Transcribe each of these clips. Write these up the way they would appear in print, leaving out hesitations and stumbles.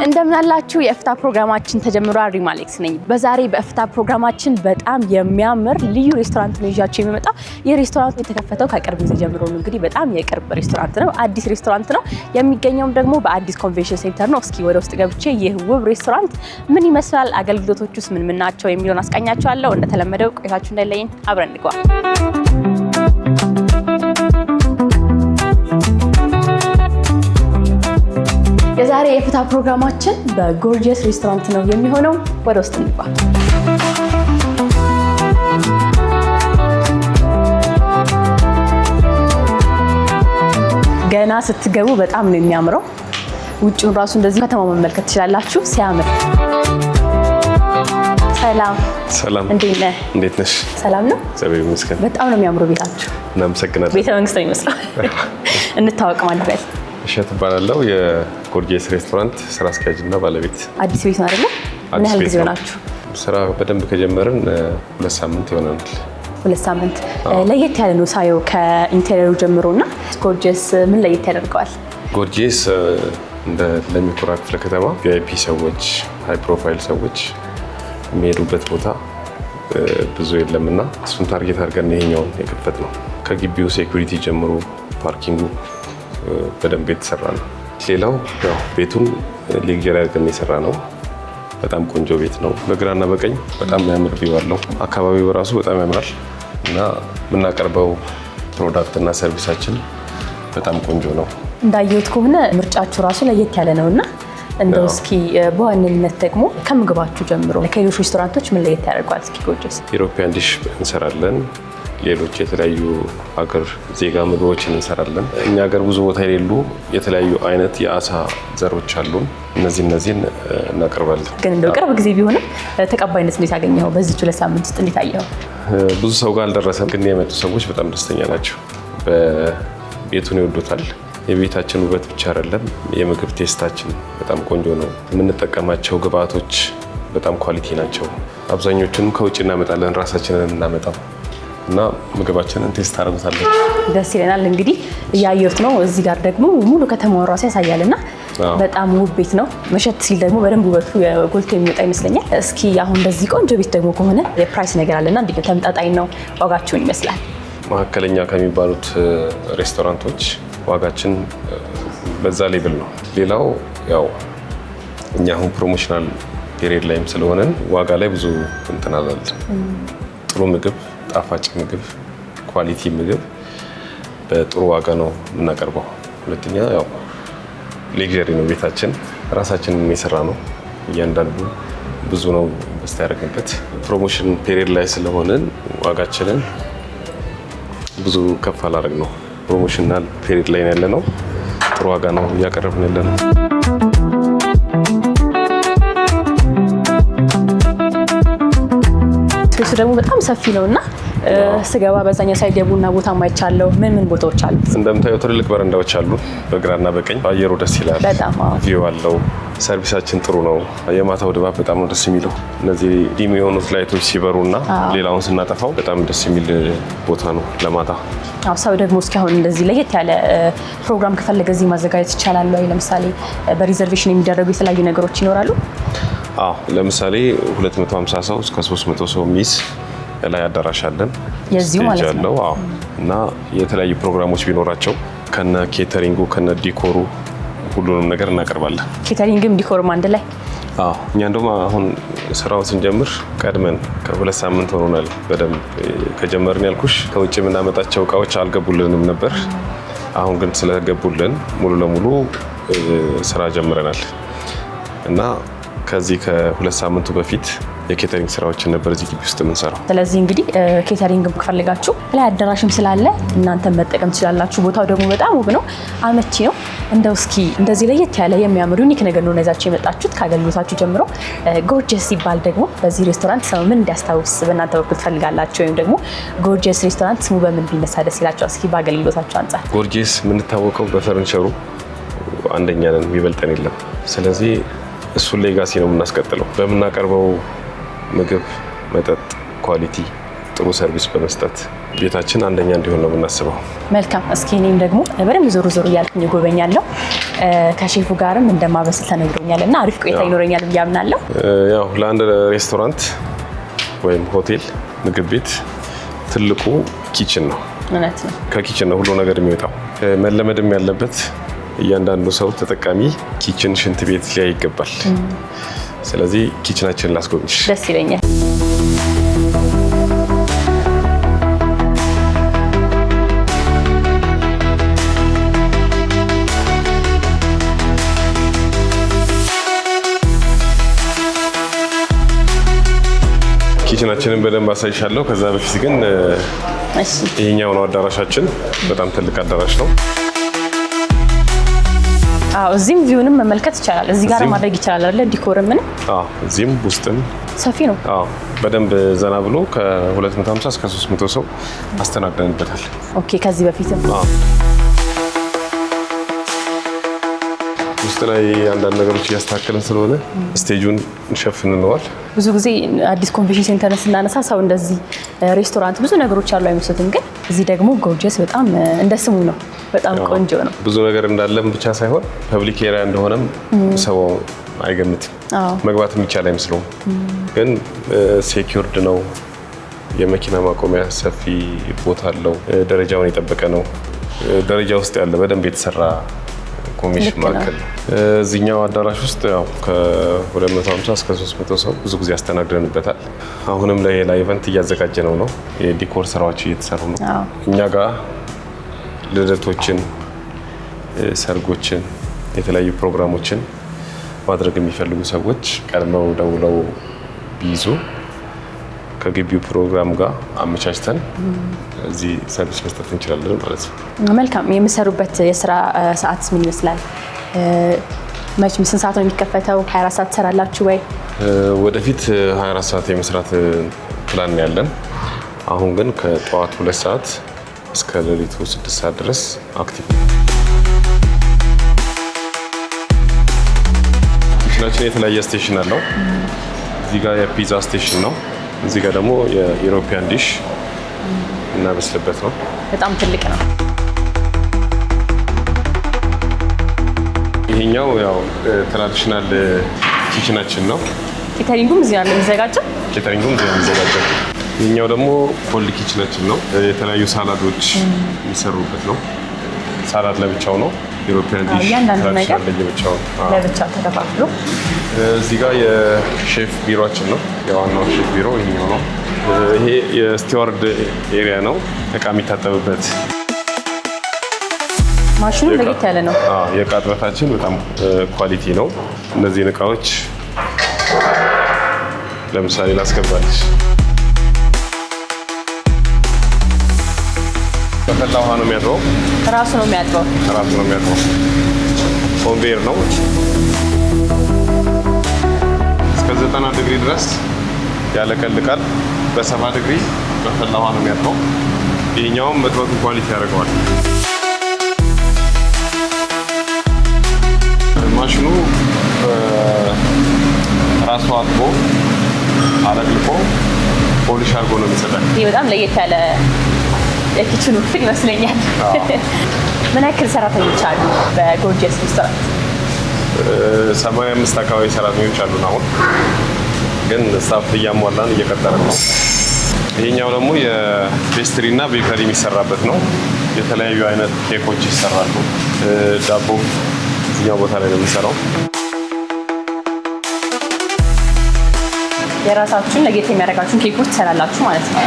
እንደምናላችሁ የፍታ ፕሮግራማችን ተጀምሯል። ሪም አሌክስ ነኝ። በዛሬ በፍታ ፕሮግራማችን በጣም የሚያምር ልዩ ሬስቶራንት ነው ይዣችሁ የሚመጣው። የሬስቶራንቱ የተከፈተው ከቅርብ ጊዜ ጀምሮ ነው። እንግዲህ በጣም የቅርብ ሬስቶራንት ነው፣ አዲስ ሬስቶራንት ነው። የሚገኘውም ደግሞ በአዲስ ኮንቬንሽን ሴንተር ነው። እስኪ ወደ ውስጥ ገብቼ ይህ ውብ ሬስቶራንት ምን ይመስላል፣ አገልግሎቶቹስ ምን ናቸው የሚለውን አስቃኛችኋለሁ። እንደተለመደው ቆይታችሁ እንዳይለየኝ፣ አብረን እንግባ። የዛሬ የፍታ ፕሮግራማችን በጎርጂየስ ሬስቶራንት ነው የሚሆነው። ወደ ውስጥ እንግባ። ገና ስትገቡ በጣም ነው የሚያምረው። ውጭውን ራሱ እንደዚህ ከተማው መመልከት ትችላላችሁ። ሲያምር። ሰላም፣ እንዴት ነህ? እንዴት ነሽ? ሰላም ነው። እግዚአብሔር ይመስገን። በጣም ነው የሚያምረው ቤታችሁ። እናመሰግናለን። ቤተ መንግስት ነው የሚመስለው። እንታወቅ ማለት ነው። እሸት እባላለሁ፣ የጎርጂየስ ሬስቶራንት ስራ አስኪያጅ እና ባለቤት። አዲስ ቤት ነው አይደል? ምን ያህል ጊዜ ሆናችሁ? ስራ በደንብ ከጀመርን 2 ሳምንት ይሆናል። 2 ሳምንት። ለየት ያለ ነው ሳየው ከኢንቴሪየሩ ጀምሮና። ጎርጂየስ ምን ለየት ያደርገዋል? ጎርጂየስ እንደ ለሚኩራ ክፍለ ከተማ ቪአይፒ ሰዎች፣ ሃይ ፕሮፋይል ሰዎች የሚሄዱበት ቦታ ብዙ የለምና እሱን ታርጌት አድርገን ይሄኛውን የከፈት ነው። ከግቢው ሴኩሪቲ ጀምሮ ፓርኪንጉ በደንብ የተሰራ ነው። ሌላው ያው ቤቱን ሌክዠሪ አድርገን የሰራ ነው። በጣም ቆንጆ ቤት ነው። በግራና በቀኝ በጣም የሚያምር ቪው አለው። አካባቢው ራሱ በጣም ያምራል እና የምናቀርበው ፕሮዳክት እና ሰርቪሳችን በጣም ቆንጆ ነው። እንዳየሁት ከሆነ ምርጫችሁ ራሱ ለየት ያለ ነውና እንደው እስኪ በዋነኝነት ደግሞ ከምግባችሁ ጀምሮ ከሌሎች ሬስቶራንቶች ምን ለየት ያደርገዋል? እስኪ ጎርጂየስ ኢሮፒያን ዲሽ እንሰራለን። ሌሎች የተለያዩ ሀገር ዜጋ ምግቦችን እንሰራለን። እኛ ሀገር ብዙ ቦታ የሌሉ የተለያዩ አይነት የአሳ ዘሮች አሉን። እነዚህን እናቀርባለን። ግን እንደው ቅርብ ጊዜ ቢሆንም ተቀባይነት እንዴት ያገኘው? በዚህ 2 ሳምንት ውስጥ እንዴት አየኸው? ብዙ ሰው ጋር አልደረሰም፣ ግን የመጡ ሰዎች በጣም ደስተኛ ናቸው። ቤቱን ይወዱታል። የቤታችን ውበት ብቻ አይደለም፣ የምግብ ቴስታችን በጣም ቆንጆ ነው። የምንጠቀማቸው ግብአቶች በጣም ኳሊቲ ናቸው። አብዛኞቹንም ከውጭ እናመጣለን፣ ራሳችንን እናመጣው እና ምግባችንን ቴስት አድርጉታለን። ደስ ይለናል። እንግዲህ እያየሁት ነው። እዚህ ጋር ደግሞ ሙሉ ከተማውን ራሱ ያሳያልና በጣም ውብ ቤት ነው። መሸት ሲል ደግሞ በደንብ ውበቱ ጎልቶ የሚወጣ ይመስለኛል። እስኪ አሁን እንደዚህ ቆንጆ ቤት ደግሞ ከሆነ የፕራይስ ነገር አለና እንዴት ተመጣጣኝ ነው? ዋጋችሁን ይመስላል? መካከለኛ ከሚባሉት ሬስቶራንቶች ዋጋችን በዛ ሌብል ነው። ሌላው ያው እኛ አሁን ፕሮሞሽናል ፔሪየድ ላይም ስለሆነን ዋጋ ላይ ብዙ እንትን አላለም። ጥሩ ምግብ፣ ጣፋጭ ምግብ፣ ኳሊቲ ምግብ በጥሩ ዋጋ ነው የምናቀርበው። ሁለተኛ ያው ሌክዠሪ ነው ቤታችን፣ ራሳችንን የሰራ ነው። እያንዳንዱ ብዙ ነው ኢንቨስት ያደረግንበት። ፕሮሞሽን ፔሪየድ ላይ ስለሆነን ዋጋችንን ብዙ ከፍ አላደረግ ነው። ፕሮሞሽናል ፔሪየድ ላይ ያለ ነው። ጥሩ ዋጋ ነው እያቀረብን ያለ ነው። ስፔሱ ደግሞ በጣም ሰፊ ነውና ስገባ በዛኛው ሳይድ የቡና ቦታ ማይቻለው። ምን ቦታዎች አሉ? እንደምታየው ትልልቅ በረንዳዎች አሉ በግራና በቀኝ። አየሩ ደስ ይላል። በጣም ቪው አለው። ሰርቪሳችን ጥሩ ነው። የማታው ድባብ በጣም ነው ደስ የሚለው። እነዚህ ዲም የሆኑት ላይቶች ሲበሩና ሌላውን ስናጠፋው በጣም ደስ የሚል ቦታ ነው ለማታ። ሰው ደግሞ እስኪ አሁን እንደዚህ ለየት ያለ ፕሮግራም ከፈለገ እዚህ ማዘጋጀት ይቻላል ወይ? ለምሳሌ በሪዘርቬሽን የሚደረጉ የተለያዩ ነገሮች ይኖራሉ? አዎ፣ ለምሳሌ 250 ሰው እስከ 300 ሰው ሚስ ላይ አዳራሽ አለን። የዚሁ ማለት ነው። አዎ። እና የተለያዩ ፕሮግራሞች ቢኖራቸው ከነ ኬተሪንጉ ከነ ዲኮሩ ሁሉንም ነገር እናቀርባለን። ኬተሪንግም ዲኮርም አንድ ላይ? አዎ። እኛ እንደውም አሁን ስራውን ስንጀምር ቀድመን ከ2 ሳምንት ሆኖናል። በደንብ ከጀመርን ያልኩሽ ከውጭ የምናመጣቸው እቃዎች አልገቡልንም ነበር። አሁን ግን ስለገቡልን ሙሉ ለሙሉ ስራ ጀምረናል እና ከዚህ ከ2 ሳምንቱ በፊት የኬተሪንግ ስራዎችን ነበር እዚህ ግቢ ውስጥ የምንሰራው። ስለዚህ እንግዲህ ኬተሪንግ ከፈልጋችሁ ላይ አዳራሽም ስላለ እናንተ መጠቀም ትችላላችሁ። ቦታው ደግሞ በጣም ውብ ነው፣ አመቺ ነው። እንደው እስኪ እንደዚህ ለየት ያለ የሚያምሩ ዩኒክ ነገር ነው ይዛችሁ የመጣችሁት ከአገልግሎታችሁ ጀምሮ። ጎርጂየስ ሲባል ደግሞ በዚህ ሬስቶራንት ሰው ምን እንዲያስታውስ በእናንተ በኩል ትፈልጋላችሁ? ወይም ደግሞ ጎርጂየስ ሬስቶራንት ስሙ በምን ቢነሳ ደስ ይላችኋል? እስኪ በአገልግሎታችሁ አንጻር። ጎርጂየስ የምንታወቀው በፈርኒቸሩ አንደኛ ነን፣ የሚበልጠን የለም። ስለዚህ እሱን ሌጋሲ ነው የምናስቀጥለው በምናቀርበው ምግብ፣ መጠጥ፣ ኳሊቲ፣ ጥሩ ሰርቪስ በመስጠት ቤታችን አንደኛ እንዲሆን ነው የምናስበው። መልካም። እስኪ እኔም ደግሞ በደንብ ዞር ዞር እያልኩኝ እጎበኛለሁ። ከሼፉ ጋርም እንደማበስል ተነግሮኛል እና አሪፍ ቆይታ ይኖረኛል ብዬ አምናለሁ። ያው ለአንድ ሬስቶራንት ወይም ሆቴል ምግብ ቤት ትልቁ ኪችን ነው። እውነት ነው። ከኪችን ነው ሁሉ ነገር የሚወጣው። መለመድም ያለበት እያንዳንዱ ሰው ተጠቃሚ ኪችን፣ ሽንት ቤት ሊያይ ይገባል። ስለዚህ ኪችናችንን ላስጎብኝሽ። ደስ ይለኛል። ኪችናችንን በደንብ አሳይሻለሁ። ከዛ በፊት ግን ይሄኛው ነው አዳራሻችን። በጣም ትልቅ አዳራሽ ነው። እዚህም ቪውንም መመልከት ይቻላል። እዚህ ጋር ማድረግ ይቻላል አይደል? ዲኮር ምን? እዚህም ውስጥም ሰፊ ነው። በደንብ ዘና ብሎ ከ250 እስከ 300 ሰው አስተናግደንበታል። ኦኬ። ከዚህ በፊትም ውስጥ ላይ አንዳንድ ነገሮች እያስተካከልን ስለሆነ ስቴጁን እንሸፍንነዋል። ብዙ ጊዜ አዲስ ኮንቬንሽን ሴንተር ስናነሳ ሰው እንደዚህ ሬስቶራንት ብዙ ነገሮች አሉ አይመስሉትም፣ ግን እዚህ ደግሞ ጎርጀስ በጣም እንደ ስሙ ነው። በጣም ቆንጆ ነው። ብዙ ነገር እንዳለም ብቻ ሳይሆን ፐብሊክ ኤሪያ እንደሆነም ሰው አይገምትም። መግባት የሚቻል አይመስለውም፣ ግን ሴኪውርድ ነው። የመኪና ማቆሚያ ሰፊ ቦታ አለው። ደረጃውን የጠበቀ ነው። ደረጃ ውስጥ ያለ በደንብ የተሰራ ኮንቬንሽን ማዕከል ነው። እዚህኛው አዳራሽ ውስጥ ያው ከ250 እስከ 300 ሰው ብዙ ጊዜ ያስተናግደንበታል። አሁንም ለሌላ ኢቨንት እያዘጋጀ ነው። የዲኮር ስራዎች እየተሰሩ ነው። እኛ ጋር ልደቶችን፣ ሰርጎችን፣ የተለያዩ ፕሮግራሞችን ማድረግ የሚፈልጉ ሰዎች ቀድመው ደውለው ቢይዙ ከግቢው ፕሮግራም ጋር አመቻችተን እዚህ ሰርቪስ መስጠት እንችላለን ማለት ነው። መልካም። የምሰሩበት የስራ ሰዓት ምን ይመስላል? መቼም ስንት ሰዓት ነው የሚከፈተው? 24 ሰዓት ትሰራላችሁ ወይ? ወደፊት 24 ሰዓት የመስራት ፕላን ያለን፣ አሁን ግን ከጠዋት 2 ሰዓት እስከ ሌሊቱ 6 ሰዓት ድረስ አክቲቭ ነው። ኪችናችን የተለያየ ስቴሽን አለው። እዚህ ጋር የፒዛ ስቴሽን ነው። እዚህ ጋር ደግሞ የኢሮፒያን ዲሽ እናበስልበት ነው። በጣም ትልቅ ነው። ይሄኛው ያው ትራዲሽናል ኪችናችን ነው። ኬተሪንጉም እዚህ ነው የሚዘጋጀው። ይሄኛው ደግሞ ኮልድ ኪችናችን ነው። የተለያዩ ሳላዶች የሚሰሩበት ነው። ሳላድ ለብቻው ነው። ኢሮፒያን ዲሽ ትራዲሽናል ለብቻው ለብቻው ተከፋፍሎ። እዚህ ጋር የሼፍ ቢሮአችን ነው። የዋናው ሼፍ ቢሮ ይሄኛው ነው። ይሄ የስቲዋርድ ኤሪያ ነው። እቃ የሚታጠብበት ማሽኑ ለየት ያለ ነው። የእቃ ጥበታችን በጣም ኳሊቲ ነው። እነዚህን እቃዎች ለምሳሌ ላስገባልሽ። በፈላ ውሃ ነው የሚያጥበው። ራሱ ነው የሚያጥበው። ኮንቬየር ነው። እስከ 90 ዲግሪ ድረስ ያለቀልቃል። በ70 ዲግሪ በፈላ ውሃ ነው የሚያጥበው። ይሄኛውም መጥበቱ ኳሊቲ ያደርገዋል። ማሽኑ ራሱ አጥቦ አለቅልቆ ፖሊሽ አድርጎ ነው የሚሰጠን። ይሄ በጣም ለየት ያለ የኪችኑ ክፍል ይመስለኛል። ምን ያክል ሰራተኞች አሉ በጎርጀስ ሬስቶራንት? 85 አካባቢ ሰራተኞች አሉን። አሁን ግን ስታፍ እያሟላን እየቀጠረን ነው። ይሄኛው ደግሞ የፔስትሪ እና ቤከሪ የሚሰራበት ነው። የተለያዩ አይነት ኬኮች ይሰራሉ። ዳቦ እዚኛው ቦታ ላይ ነው የሚሰራው። የራሳችሁን ለጌት የሚያደርጋችሁን ኬኮች ትሰራላችሁ ማለት ነው?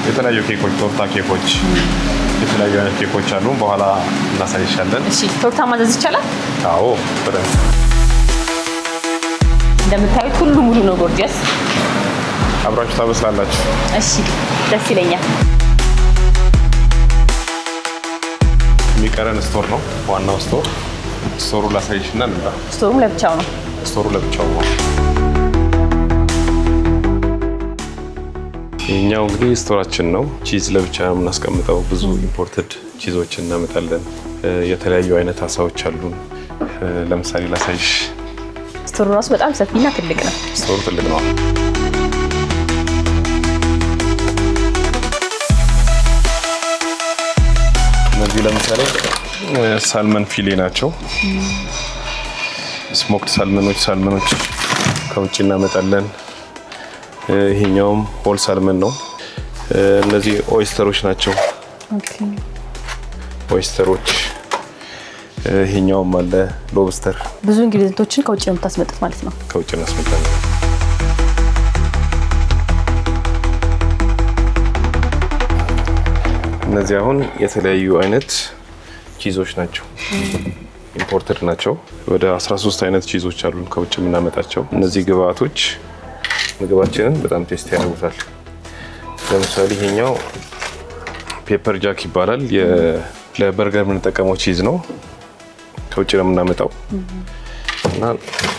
የተለያዩ ኬኮች፣ ቶርታ ኬኮች፣ የተለያዩ አይነት ኬኮች አሉ። በኋላ እናሳይሻለን። እሺ፣ ቶርታ ማዘዝ ይቻላል? አዎ፣ በደንብ። እንደምታዩት ሁሉ ሙሉ ነው ጎርጀስ። አብራችሁ ታበስላላችሁ። እሺ፣ ደስ ይለኛል። የሚቀረን ስቶር ነው። ዋናው ስቶር። ስቶሩ ላሳይሽና እንምጣ። ስቶሩም ለብቻው ነው። ስቶሩ ለብቻው ነው። ይሄኛው እንግዲህ ስቶራችን ነው። ቺዝ ለብቻ የምናስቀምጠው። ብዙ ኢምፖርትድ ቺዞችን እናመጣለን። የተለያዩ አይነት አሳዎች አሉን። ለምሳሌ ላሳይሽ። ስቶሩ ራሱ በጣም ሰፊና ትልቅ ነው። ስቶሩ ትልቅ ነው። እነዚህ ለምሳሌ ሳልመን ፊሌ ናቸው። ስሞክድ ሳልመኖች ከውጭ እናመጣለን። ይሄኛውም ሆል ሳልመን ነው። እነዚህ ኦይስተሮች ናቸው። ኦይስተሮች። ይሄኛውም አለ ሎብስተር። ብዙ ኢንግሪዲየንቶችን ከውጭ ነው የምታስመጡት ማለት ነው? ከውጭ እናስመጣለን። እነዚህ አሁን የተለያዩ አይነት ቺዞች ናቸው። ኢምፖርትድ ናቸው። ወደ 13 አይነት ቺዞች አሉን ከውጭ የምናመጣቸው። እነዚህ ግብአቶች ምግባችንን በጣም ቴስት ያደርጉታል። ለምሳሌ ይሄኛው ፔፐር ጃክ ይባላል። ለበርገር የምንጠቀመው ቺዝ ነው። ከውጭ ነው የምናመጣው እና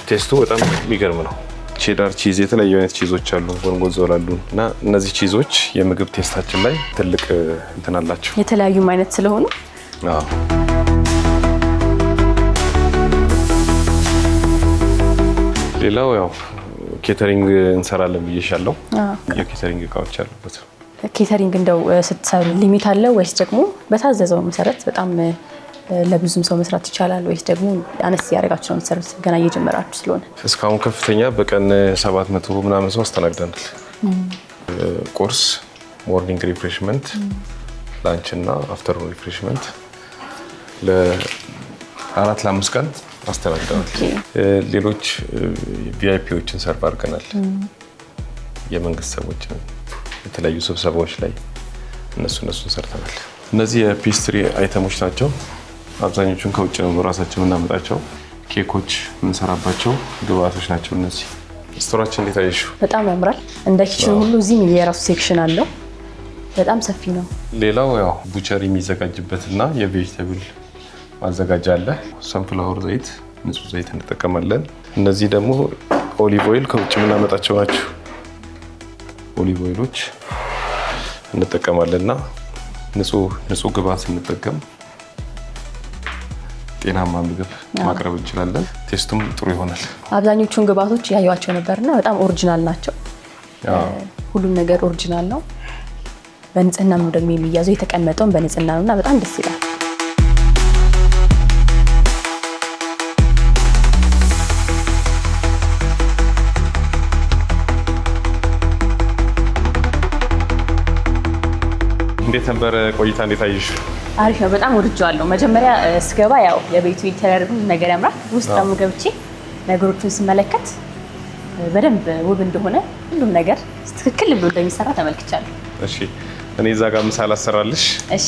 ቴስቱ በጣም የሚገርም ነው። ቼዳር ቺዝ፣ የተለያዩ አይነት ቺዞች አሉ፣ ጎርጎንዞላ አሉ እና እነዚህ ቺዞች የምግብ ቴስታችን ላይ ትልቅ እንትን አላቸው። የተለያዩም አይነት ስለሆኑ ሌላው ያው ኬተሪንግ እንሰራለን ብዬሻለሁ። የኬተሪንግ እቃዎች አሉበት። ኬተሪንግ እንደው ስትሰሩ ሊሚት አለ ወይስ ደግሞ በታዘዘው መሰረት በጣም ለብዙም ሰው መስራት ይቻላል ወይስ ደግሞ አነስ ያደርጋችሁ ነው የምትሰሩት ገና እየጀመራችሁ ስለሆነ? እስካሁን ከፍተኛ በቀን 700 ምናምን ሰው አስተናግደናል። ቁርስ፣ ሞርኒንግ ሪፍሬሽመንት፣ ላንች እና አፍተርኑን ሪፍሬሽመንት ለ4 ለ5 ቀን አስተናግደናል። ሌሎች ቪአይፒዎችን ሰርቭ አድርገናል። የመንግስት ሰዎችን የተለያዩ ስብሰባዎች ላይ እነሱን ሰርተናል። እነዚህ የፔስትሪ አይተሞች ናቸው። አብዛኞቹን ከውጭ ነው ራሳችን የምናመጣቸው። ኬኮች የምንሰራባቸው ግብአቶች ናቸው እነዚህ። ስቶራችን እንዴት አየሽው? በጣም ያምራል። እንደ ኪችን ሁሉ እዚህም የራሱ ሴክሽን አለው። በጣም ሰፊ ነው። ሌላው ያው ቡቸሪ የሚዘጋጅበትና የቬጅቴብል ማዘጋጃ አለ። ሰንፍላወር ዘይት፣ ንጹህ ዘይት እንጠቀማለን። እነዚህ ደግሞ ኦሊቭ ኦይል ከውጭ የምናመጣቸው ናቸው። ኦሊቭ ኦይሎች እንጠቀማለንና ንጹህ ግብአት ስንጠቀም ጤናማ ምግብ ማቅረብ እንችላለን። ቴስቱም ጥሩ ይሆናል። አብዛኞቹን ግብአቶች ያዩዋቸው ነበርና በጣም ኦሪጂናል ናቸው። ሁሉም ነገር ኦሪጂናል ነው። በንጽህና ነው ደግሞ የሚያዘው። የተቀመጠውን በንጽህና ነውና በጣም ደስ ይላል። እንዴት ነበር ቆይታ? እንዴት አየሽ? አሪፍ ነው። በጣም ወድጄዋለሁ። መጀመሪያ ስገባ ያው የቤቱ ኢንተሪየር ነገር ያምራል። ውስጥ ደግሞ ገብቼ ነገሮችን ስመለከት በደንብ ውብ እንደሆነ ሁሉም ነገር ትክክል ብሎ እንደሚሰራ ተመልክቻለሁ። እሺ፣ እኔ እዛ ጋር ምሳ ላሰራልሽ። እሺ፣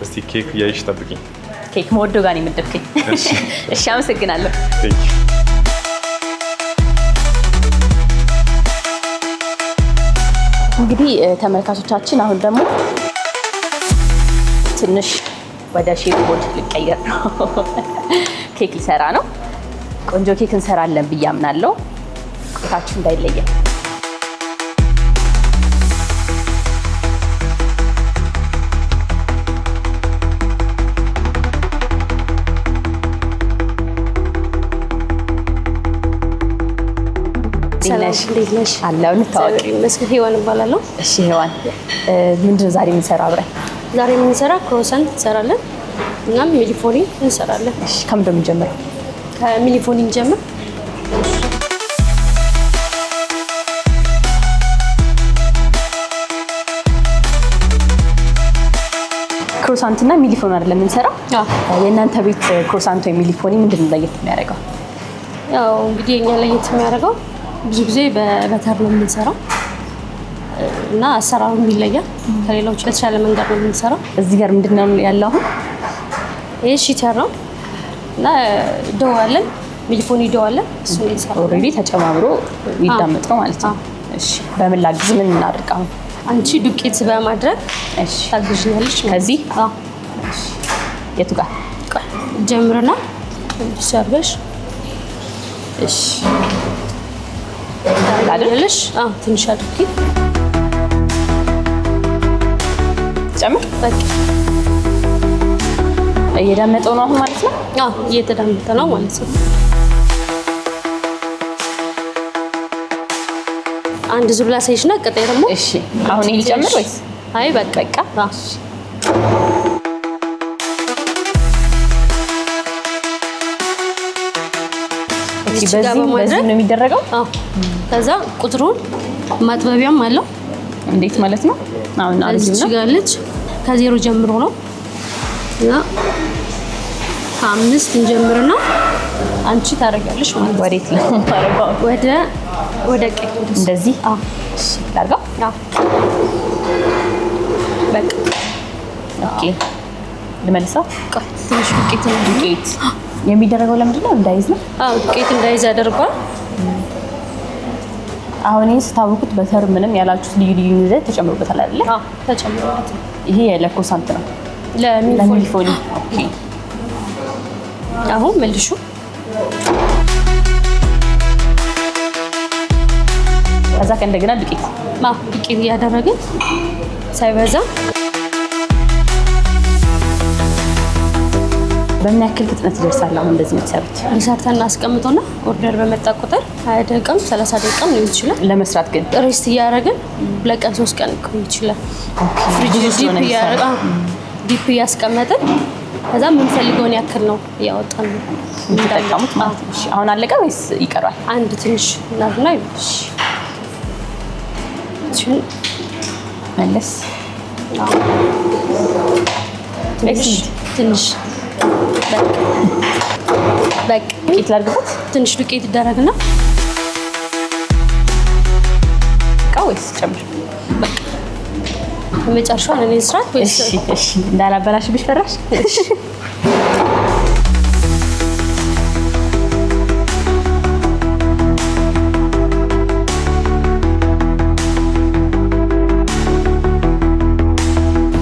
እስቲ ኬክ እያይሽ ጠብቂኝ። ኬክ መወዶ ጋር ነው የምትደብቀኝ። እሺ፣ አመሰግናለሁ። እንግዲህ ተመልካቾቻችን አሁን ደግሞ ትንሽ ወደ ሼፍ ቦድ ልቀየር ነው። ኬክ ሊሰራ ነው። ቆንጆ ኬክ እንሰራለን ብዬ አምናለሁ። ቆይታችሁ እንዳይለየን። ሰላም፣ እንዴት ነሽ? አለሁ። እንታወቅ። መስኪ ሄዋን እባላለሁ። እሺ ሄዋን፣ ምንድን ነው ዛሬ የምንሰራው አብረን? ዛሬ የምንሰራ ክሮሰንት እንሰራለን እና ሚሊፎኒ እንሰራለን። እሺ፣ ከምንድን ነው የምንጀምረው? ከሚሊፎኒ እንጀምር። ክሮሳንት እና ሚሊፎኒ አይደለም የምንሰራው? የእናንተ ቤት ክሮሳንት ወይ ሚሊፎኒ ምንድን ነው ለየት የሚያደርገው? ያው እንግዲህ የኛ ለየት የሚያደርገው ብዙ ጊዜ በበተር ነው የምንሰራው እና አሰራሩ ይለያል። ከሌሎች በተሻለ መንገድ ነው የምንሰራው። እዚህ ጋር ምንድን ነው ያለው አሁን? ይሄ ሺተር ነው እና ዶው አለን፣ ሚሊፎኒ ዶው አለን። እሱ ነው የሰራው። ኦልሬዲ ተጨማምሮ ይዳመጥ ነው ማለት ነው። እሺ፣ በምን ላግዝ? ምን እናድርግ አሁን? አንቺ ዱቄት በማድረግ እሺ ታግዥኛለሽ። ከዚህ እሺ፣ የቱ ጋር ጀምርና ሰርበሽ እሺ ታላለሽ? ትንሽ አድርጊ። ጨምር። በቃ እየዳመጠው ነው አሁን ማለት ነው? እየተዳመጠ ነው ማለት ነው። አንድ ዙር ላሳይሽና ቀጣይ ደግሞ እሺ። አሁን ይሄ ሊጨምር ወይስ? አይ በቃ በዚህ ነው የሚደረገው። ከዛ ቁጥሩን ማጥበቢያም አለው። እንዴት ማለት ነው? አሁን እዚህ ጋር ልጅ ከዜሮ ጀምሮ ነው እና ከ5 እንጀምርና አንቺ ታረጋለሽ ማለት ነው። ወዴት ነው ታረጋው? ወደ ቀኝ እንደዚህ። እሺ ላርጋው። በቃ ኦኬ። ልመልሰው። ትንሽ ዱቄት የሚደረገው ለምንድን ነው? እንዳይዝ ነው። ዱቄት እንዳይዝ ያደርጋል። አሁን ስታውቁት በተር ምንም ያላችሁት ልዩ ይዘት ተጨምሮበታል አይደል? ተጨምሮበታል። ይሄ ለክሮሳንት ነው፣ ለሚሊፎኒ። ኦኬ። አሁን መልሹ። ከዛ ከእንደገና ዱቄት እያደረግን ሳይበዛ። በምን ያክል ፍጥነት ይደርሳል? አሁን እንደዚህ የምትሰሩት ሰርተን እናስቀምጠውና ኦርደር በመጣ ቁጥር 20 ደቂቃም 30 ደቂቃም ሊሆን ይችላል። ለመስራት ግን ሬስት እያደረግን 2 ቀን 3 ቀን ሊቆይ ይችላል። ፍሪጅ ዲፕ እያስቀመጥን ከዛ የምንፈልገውን ያክል ነው እያወጣን የምንጠቀሙት ማለት ነው። አሁን አለቀ ወይስ ይቀራል? አንድ ትንሽ እናትና መለስ ትንሽ በቃ ዱቄት ላድርግበት። ትንሽ ዱቄት ይደረግና ወይስ ጨምር? በቃ በመጨረሻው እኔ ስራት ወይስ እሺ እንዳላበላሽብሽ ፈራሽ? እሺ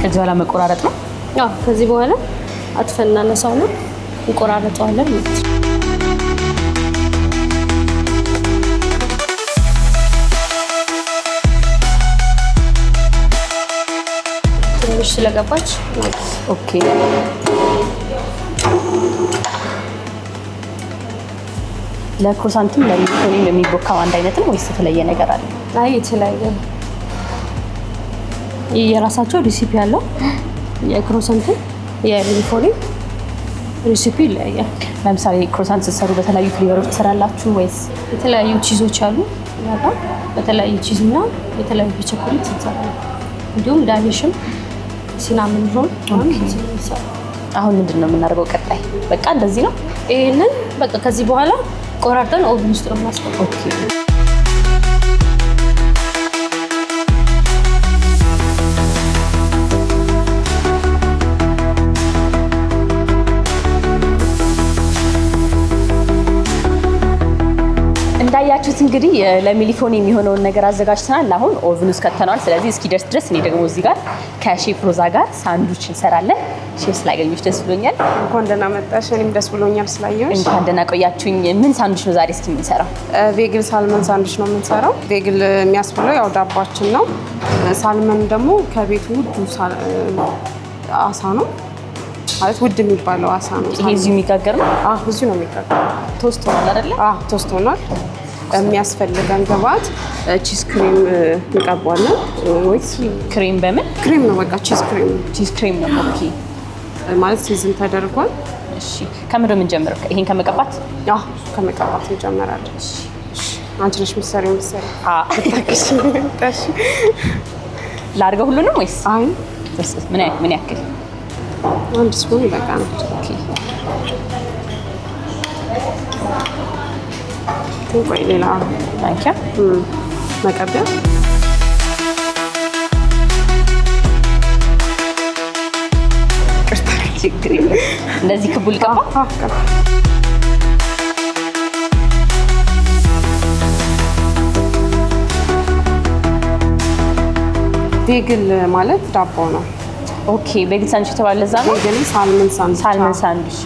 ከዚህ በኋላ መቆራረጥ ነው። ከዚህ በኋላ አጥፈን እናነሳውና እንቆራረጠዋለን ማለት ነው። ትንሽ ስለገባች ኦኬ። ለክሮሳንትም ለሚሊፎኒም የሚቦካው አንድ አይነት ነው ወይስ የተለየ ነገር አለ? የተለያየ ነው። የራሳቸው ሪሲፒ አለው። የክሮሳንትን የሚሊፎኒ ሪሲፒ ይለያያል። ለምሳሌ ክሮሳንት ስትሰሩ በተለያዩ ፍሌቨሮች ትሰራላችሁ ወይስ? የተለያዩ ቺዞች አሉ። በተለያዩ ቺዝ እና የተለያዩ ቸኮሌት እንሰራለን። እንዲሁም ዳኒሽም ሲናመን ሮል። አሁን ምንድን ነው የምናደርገው ቀጣይ? በቃ እንደዚህ ነው። ይሄንን በቃ ከዚህ በኋላ ቆራርጠን ኦቭን ውስጥ ነው የምናስገባው። እንዳያችሁት እንግዲህ ለሚሊፎኒ የሚሆነውን ነገር አዘጋጅተናል። አሁን ኦቭን ውስጥ ከተናል። ስለዚህ እስኪደርስ ድረስ እኔ ደግሞ እዚህ ጋር ከሼፍ ሮዛ ጋር ሳንዱች እንሰራለን። ሼፍ ስላገኘሁሽ ደስ ብሎኛል። እንኳን ደህና መጣሽ። እኔም ደስ ብሎኛል ስላየሁሽ። እንኳን ደህና ቆያችሁኝ። ምን ሳንዱች ነው ዛሬ እስኪ የምንሰራው? ቬግል ሳልመን ሳንዱች ነው የምንሰራው። ቬግል የሚያስብለው ያው ዳባችን ነው። ሳልመን ደግሞ ከቤቱ ውዱ አሳ ነው ማለት ውድ የሚባለው አሳ ነው። ይሄ እዚሁ የሚጋገር ነው? እዚሁ ነው የሚጋገር። ቶስት ሆኗል አይደለ? ቶስት ሆኗል። የሚያስፈልገን ግብአት ቺዝ ክሬም እንቀባለን። ወይስ ክሬም? በምን ክሬም ነው? በቃ ቺዝ ክሬም። ቺዝ ክሬም ነው። ኦኬ። ማለት ሲዝን ተደርጓል። እሺ፣ ከምንድን ነው የምንጀምረው? ይሄን ከመቀባት? ከመቀባት እንጀምራለን። አንቺ ነሽ የምትሰሪው? ላድርገው ሁሉንም ወይስ? አይ ምን ያክል? አንድ ስፑን ይበቃናል። ኦኬ። ቆይ ሌላ ማንኪያ መቀቢያ ችግር የለም። እንደዚህ ክቡ ልቀባ። ቬግል ማለት ዳቦ ነው። ኦኬ። ቬግል ሳንዱች የተባለ ለዛ ነው። ቬግል ሳልመን ሳንዱች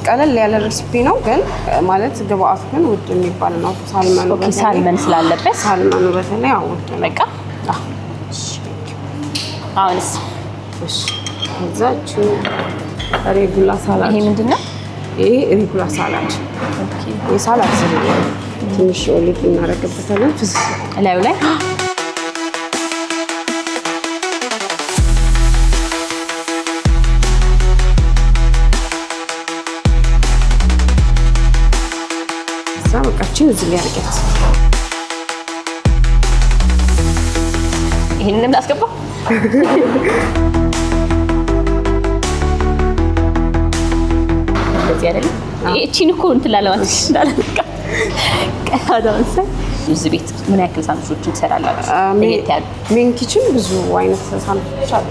ቀለል ያለ ሬሲፒ ነው፣ ግን ማለት ግብአቱ ግን ውድ የሚባል ነው። ሳልመኑ ሳልመን ስላለበት ሳልመኑ በተለይ ውድ ነው። በቃ አሁንስ እዛች ሬጉላ ሳላድ። ይሄ ምንድን ነው? ይሄ ሬጉላ ሳላድ። የሳላድ ዝርያ ትንሽ ኦሊቭ እናደርግበታለን ፍስስ እላዩ ላይ። በቃችን እዚህ ላይ አድርጊያት። ይሄንንም ላስገባ። እንደዚህ አይደል? እቺን እኮ እንትን ላለማለት እንዳለካ ቀዳውን ሳይ እዚህ ቤት ምን ያክል ሳንዱቾችን ትሰራላችሁ? ሜን ኪችን ብዙ አይነት ሳንዱቾች አሉ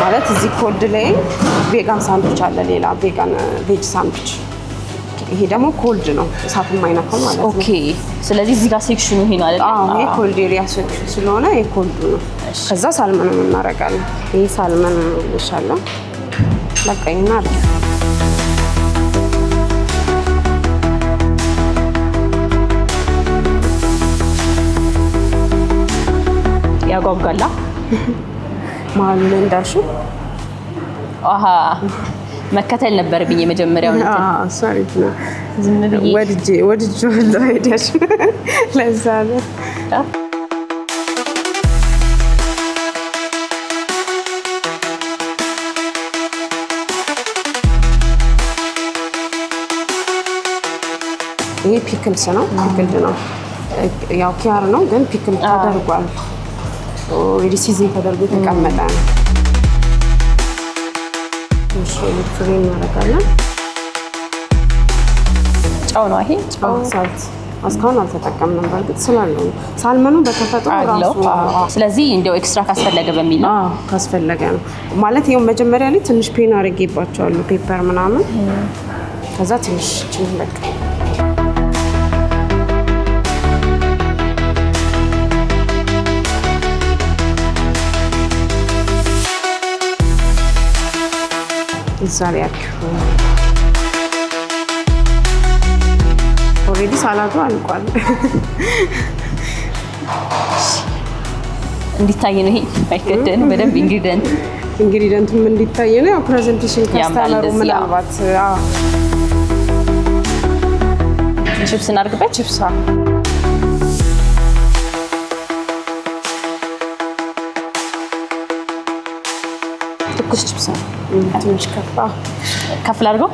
ማለት እዚህ ኮልድ ላይ ቬጋን ሳንዱች አለ፣ ሌላ ቬጋን ቬጅ ሳንዱች። ይሄ ደግሞ ኮልድ ነው፣ እሳት የማይነካው ማለት ነው። ኦኬ። ስለዚህ እዚህ ጋር ሴክሽኑ ይሄ ነው አይደል? ይሄ ኮልድ ኤሪያ ሴክሽን ስለሆነ ይሄ ኮልድ ነው። ከዛ ሳልመን እናደርጋለን። ይሄ ሳልመን ይሻላል። በቃ ይሄን አድርጊ። ያጓጓላ መሀል ላይ እንዳልሽው መከተል ነበርብኝ የመጀመሪያው እንትን። ሶሪ ነው ዝም ብዬ ወድጄ ሄደሽ ለዛ ነው። ይሄ ፒክልስ ነው። ፒክልድ ነው ያው ኪያር ነው ግን ፒክል ተደርጓል። ኦሬዲ ሲዝን ተደርጎ የተቀመጠ ነው። እሺ ፍሬ እናደርጋለን። ጨው ነው ይሄ። ጨው ሳልት እስካሁን አልተጠቀምንም። በእርግጥ ስላለው ሳልመኑ በተፈጥሮ ራሱ ስለዚህ እንደው ኤክስትራ ካስፈለገ በሚል ነው። ካስፈለገ ነው ማለት ይኸው መጀመሪያ ላይ ትንሽ ፔን አድርጌባቸዋለሁ ፔፐር ምናምን። ከዛ ትንሽ ችን በቃ እዛ ላይ አድርጊው። ኦልሬዲ ሳላዱ አልቋል። እንዲታይ ነው ይሄ አይከደን በደንብ ኢንግሪዲየንቱም እንዲታይ ነው። ያው ፕሬዘንቴሽን ካስተማሩ ምናልባት ቺፕስ እናድርግበት። ቺፕስ ትኩስ ቺፕስ ነው። ትንሽ ከፍ ላድርገው።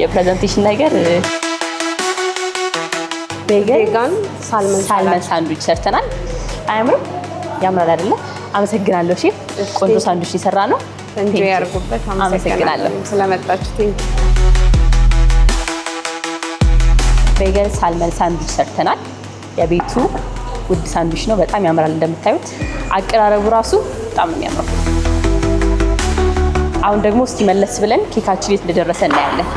የፕሬዘንቴሽን ነገር ቬጋን ሳልመን ሳንድዊች ሰርተናል። አያምርም? ያምራል አይደለ? አመሰግናለሁ ሼፍ። ቆንጆ ሳንድዊች የሰራ ነው። እንጆይ ያርጉበት። አመሰግናለሁ ስለመጣችሁ። ቬጋን ሳልመን ሳንድዊች ሰርተናል። የቤቱ ውድ ሳንድዊች ነው። በጣም ያምራል እንደምታዩት። አቀራረቡ ራሱ በጣም ነው የሚያምረው። አሁን ደግሞ እስቲ መለስ ብለን ኬካችን የት እንደደረሰ እናያለን።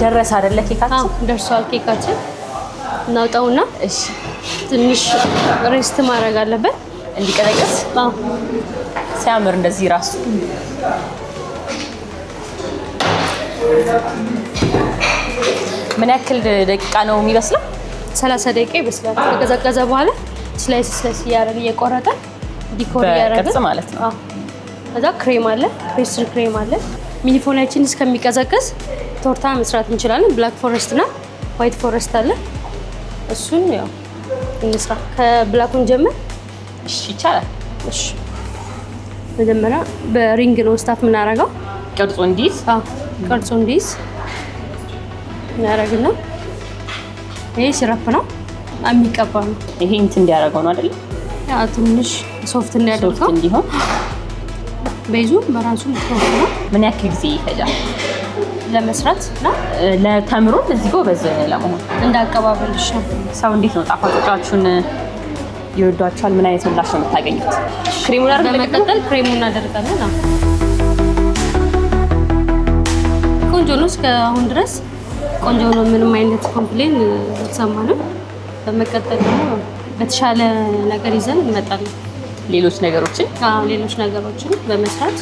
ደረሰ አይደለ? ኬካችን ደርሷል። ኬካችን እናውጣውና እሺ፣ ትንሽ ሬስት ማድረግ አለበት እንዲቀዘቅዝ። ሲያምር እንደዚህ ራሱ ምን ያክል ደቂቃ ነው የሚበስለው? 30 ደቂቃ ይበስላል። ከቀዘቀዘ በኋላ ስላይስ እያደረግን እየቆረጠን ዲኮር እያደረግን በቅርጽ ማለት ነው። ከዛ ክሬም አለ፣ ፔስትሪ ክሬም አለ። ሚኒፎናችን እስከሚቀዘቅዝ ቶርታ መስራት እንችላለን። ብላክ ፎረስት እና ዋይት ፎረስት አለ። እሱን ያው እንስራ። ከብላኩን ጀምር። እሺ ይቻላል። እሺ መጀመሪያ በሪንግ ነው ስታፍ የምናደርገው ቅርጹ እንዲይዝ። ቅርጹ እንዲይዝ እናደርግና ይሄ ሲረፕ ነው የሚቀባ ነው። ይሄ እንትን እንዲያደርገው ነው አይደል? ያው ትንሽ ሶፍት እንዲያደርገው እንዲሆን ቤዙ በራሱ ሶፍት ነው። ምን ያክል ጊዜ ይፈጃል ለመስራት እና ለተምሮ እዚህ ጎበዝ ለመሆን? እንዳቀባበልሽ ነው። ሰው እንዴት ነው ጣፋጮቻችሁን ይወዷቸዋል? ምን አይነት ምላሽ ነው የምታገኙት? ክሬሙን አድርገን በመቀጠል ክሬሙን እናደርጋለን። ቆንጆ ነው። እስከ አሁን ድረስ ቆንጆ ነው። ምንም አይነት ኮምፕሌን አልሰማንም። በመቀጠል ደግሞ በተሻለ ነገር ይዘን እንመጣለን። ሌሎች ነገሮችን በመስራት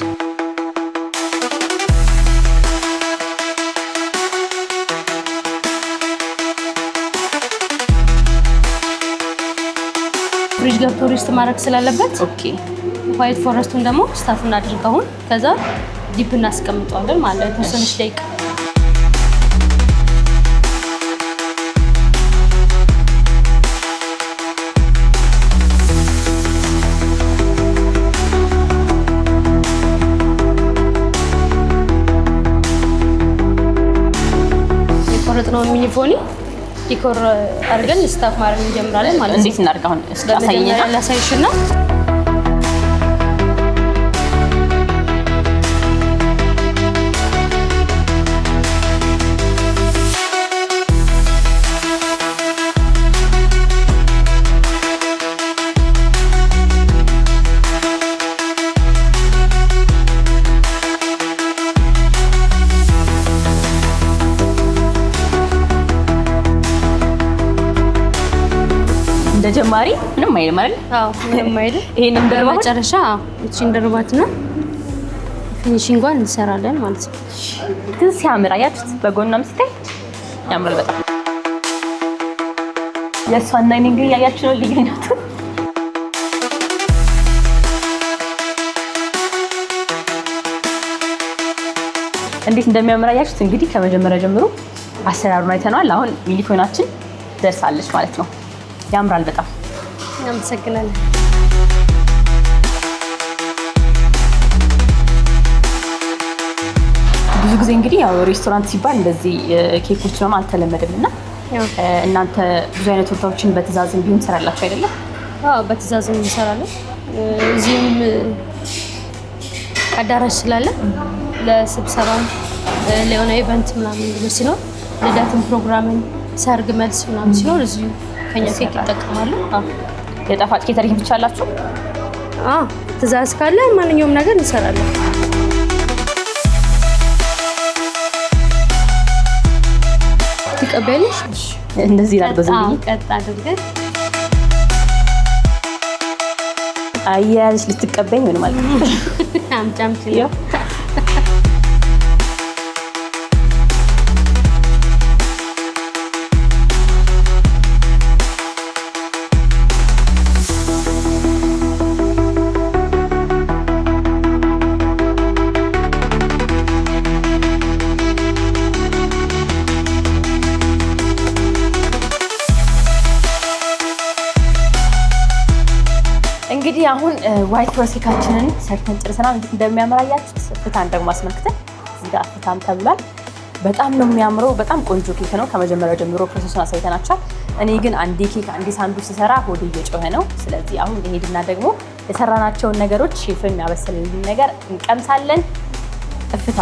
ፍሪጅ ገብቶ ሬስት ማድረግ ስላለበት ኦኬ። ዋይት ፎረስቱን ደግሞ ስታፍ እናድርገው። ከዛ ዲፕ እናስቀምጠዋለን ማለት ነው የተወሰነች ደቂቃ። የምንሆን ሚኒፎኒ ዲኮር አድርገን ስታፍ ማድረግ እንጀምራለን ማለት ነው። እንዴት እናድርግ? አሁን በመጀመሪያ ላሳይሽና እንደ ጀማሪ ምንም አይልም አይደል? አዎ ምንም አይልም። ይሄንን ደርባ መጨረሻ እቺን ደርባትና ፊኒሺንጓን እንሰራለን ማለት ነው። ግን ሲያምር አያችሁት? በጎናም ሲታይ ያምራል በጣም። የእሷና እኔ ግን ያያችሁ ነው ልዩነቱ። እንዴት እንደሚያምር አያችሁት? እንግዲህ ከመጀመሪያ ጀምሮ አሰራሩን አይተናል። አሁን ሚኒፎናችን ደርሳለች ማለት ነው። ያምራል በጣም። እናመሰግናለን። ብዙ ጊዜ እንግዲህ ያው ሬስቶራንት ሲባል እንደዚህ ኬኮች ነው አልተለመደም እና እናንተ ብዙ አይነት ቶርታዎችን በትዕዛዝም ቢሆን ትሰራላችሁ አይደለም? አዎ በትዕዛዝም እንሰራለን። እዚህም አዳራሽ ስላለ ለስብሰባም ለሆነ ኢቨንት ምናምን ሲኖር ልደትም ፕሮግራምን ሰርግ መልስ ምናምን ሲኖር እዚሁ ከኛ ኬክ ይጠቀማሉ። የጣፋጭ ኬተሪንግ ብቻ አላችሁ? ትዕዛዝ ካለ ማንኛውም ነገር እንሰራለን። ትቀበያለሽ? እንደዚህ ላድርገው ዝም ብዬ ቀጥ አድርገን አያያዝሽ ልትቀበኝ ምን ማለት ነው? አምጫምጪ ነው። እንግዲህ አሁን ዋይት ፎረስት ኬካችንን ሰርተን ጨርሰናል። እንዴት እንደሚያምር አያችሁት? ፍታን ደግሞ አስመልክተን እዚህ ጋር ፍታን ተብሏል። በጣም ነው የሚያምረው። በጣም ቆንጆ ኬክ ነው። ከመጀመሪያው ጀምሮ ፕሮሰሱን አሳይተናችኋል። እኔ ግን አንዴ ኬክ አንዴ ሳንዱች ስሰራ ሆዴ እየጮኸ ነው። ስለዚህ አሁን እንሄድና ደግሞ የሰራናቸውን ነገሮች ሼፍም ያበሰልልን ነገር እንቀምሳለን። እፍታ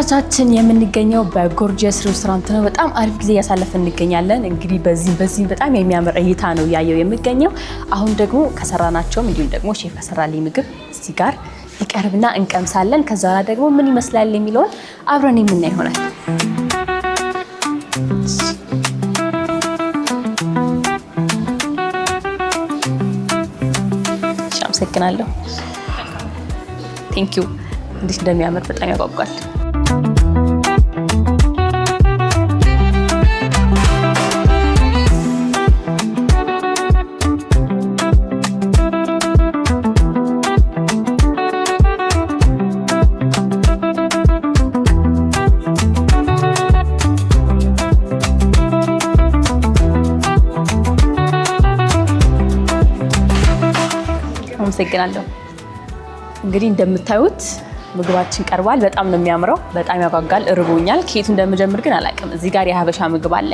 ተመልካቾቻችን የምንገኘው በጎርጂየስ ሬስቶራንት ነው። በጣም አሪፍ ጊዜ እያሳለፍን እንገኛለን። እንግዲህ በዚህ በጣም የሚያምር እይታ ነው ያየው የሚገኘው። አሁን ደግሞ ከሰራናቸውም እንዲሁም ደግሞ ሼፍ ከሰራልኝ ምግብ እዚህ ጋር ይቀርብና እንቀምሳለን። ከዛ በኋላ ደግሞ ምን ይመስላል የሚለውን አብረን የምናይ ይሆናል። አመሰግናለሁ። ቴንክ ዩ። እንዴት እንደሚያምር በጣም ያጓጓል። አመሰግናለሁ። እንግዲህ እንደምታዩት ምግባችን ቀርቧል። በጣም ነው የሚያምረው። በጣም ያጓጓል። እርቦኛል። ከየቱ እንደምጀምር ግን አላውቅም። እዚህ ጋር የሀበሻ ምግብ አለ።